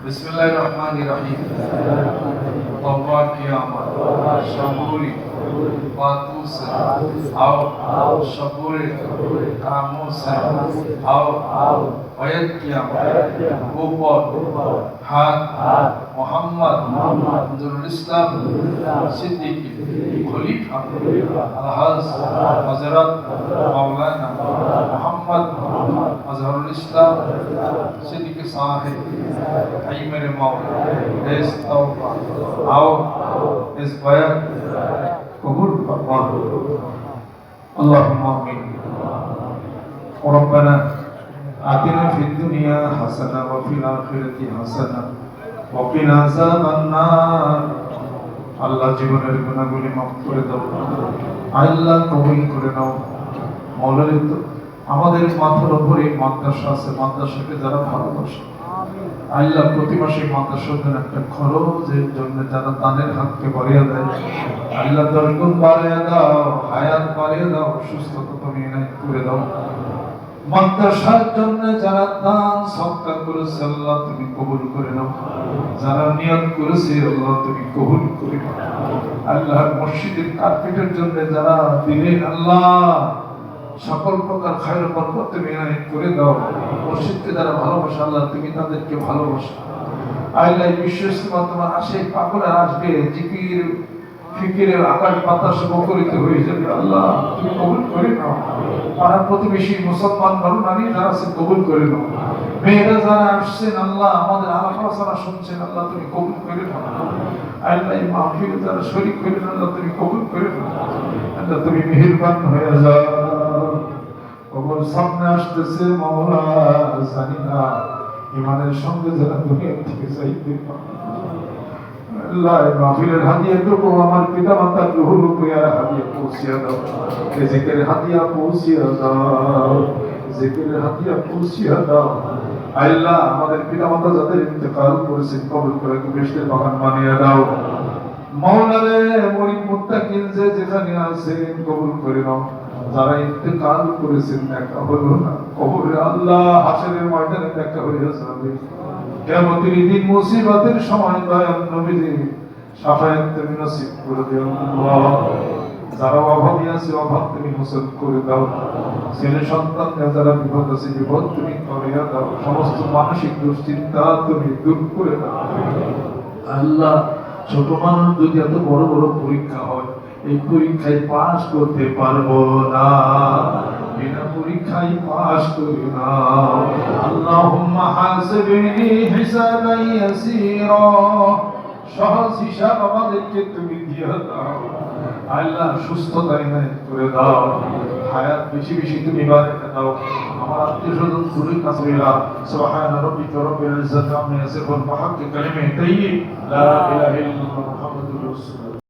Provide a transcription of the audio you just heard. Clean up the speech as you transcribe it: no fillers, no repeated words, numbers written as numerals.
বিসমিল্লাহির রহমানির রহিম। তওবা কিয়ামত সবুরি বাতুস आओ সবুরে খামোশ आओ ওয়াদ কিয়ামত উপর হাত মোহাম্মদ নজরুল ইসলাম সিদ্দিকী খলিফা আলহাজ হযরত মাওলানা মোহাম্মদ আজহারুল ইসলাম সিদ্দিকী সাহেব आई मेरे मौला इस तौबा आओ इस बयान कबूल फरमा अल्लाहुम्मा आमीन। रब्बना आतिना फिद दुनिया हसना व फिल आखिरति हसना व किना अज़ाबान नार। আল্লাহ জীবনের গুনাহগুলি মাফ করে দাও, আল্লাহ কবুল করে নাও। মৌলানা আমাদের মাথার উপরে মাদ্রাসা আছে, মাদ্রাসাকে যারা ভালোবাসে আল্লাহ প্রতি মাসে মাদ্রাসার জন্য একটা খরচের জন্য যারা দানের হাতকে বাড়িয়ে দেয় আল্লাহ 10 গুণ বাড়িয়ে দাও, হায়াত বাড়িয়ে দাও, সুস্থতা তুমি এনায়েত করে দাও। মাদ্রাসার জন্য যারা দান সদকা করেছে আল্লাহ তুমি কবুল করে নাও, যারা নিয়ত করেছে আল্লাহ তুমি কবুল করে নাও। আল্লাহ মসজিদের কার্পেটের জন্য যারা দিলেন আল্লাহ সকল প্রকার খায়ের বরকত তুমি এনায়েত করে দাও। মসজিদকে যারা ভালোবাসে আল্লাহ তুমি তাদেরকে ভালোবাসো। আল্লাহ বিশ্ব ইস্তেমা তোমার আশে পাগলে আসবে, জিকির ফিকিরের আকাশ বাতাস মুখরিত হয়ে যাবে। আল্লাহ তুমি কবুল করে নাও। পাড়ার প্রতিবেশী মুসলমান নারী যারা আছে কবুল করে নাও। মেয়েরা যারা আসছেন আল্লাহ আমাদের আলাপ আলোচনা শুনছেন আল্লাহ তুমি কবুল করে নাও। আল্লাহ এই মাহফিলে যারা শরীক করেন আল্লাহ তুমি কবুল করে নাও। আল্লাহ তুমি মেহেরবান হয়ে যাও। কবর সামনে আসতেছে মাওলা, জানি না ইমানের সঙ্গে যারা দুনিয়া থেকে যাইতে আল্লাহ মাহফিলের হাদিয়াটুকু আমার পিতা মাতার রুহুল কুয়ার হাদিয়া পৌঁছিয়ে দাও, জিকিরের হাদিয়া পৌঁছিয়ে দাও, জিকিরের হাদিয়া পৌঁছিয়ে দাও। আল্লাহ আমাদের পিতা মাতা যাদের ইন্তেকাল করেছেন কবুল করে বেহেশতের বাগান বানিয়ে দাও। মাওলা রে মুরিদ মুত্তাকিন যেখানে আছেন কবুল করে নাও। যারা ইন্তেকাল করেছেন দেখা হলো না কবরে আল্লাহ হাসরের ময়দানে দেখা হয়ে যাবে। কিয়ামতের দিন মুসিবতের সময় দয়াল নবীজি শাফায়াত তুমি নসিব করে দিও আল্লাহ। যারা অভাবী আছে অভাব তুমি মোচন করে দাও। ছেলে সন্তান যারা বিপদ আছে বিপদ তুমি করিয়া দাও। সমস্ত মানসিক দুশ্চিন্তা তুমি দূর করে দাও আল্লাহ। ছোট মানুষ যদি এত বড় বড় পরীক্ষা হয় এই পরীক্ষায় পাস করতে পারবো না, বিনা পরীক্ষায় পাস করি না। আল্লাহুম্মা হাসিবনি হিসাবান ইয়াসীরা, সহজ হিসাব আমাদেরকে তুমি দিয়ে দাও আল্লাহ। সুস্থতা এনায়েত করে দাও, হায়াত বেশি বেশি তুমি বাড়িয়ে দাও। আমার আত্মীয়স্বজন দূরে কাছেরা সুবহান রাব্বিকা রাব্বিল ইজ্জাতি আম্মা ইয়াসিফুন ওয়া হাক্কি কালিমাতি লা ইলাহা ইল্লাল্লাহ মুহাম্মাদুর রাসূলুল্লাহ।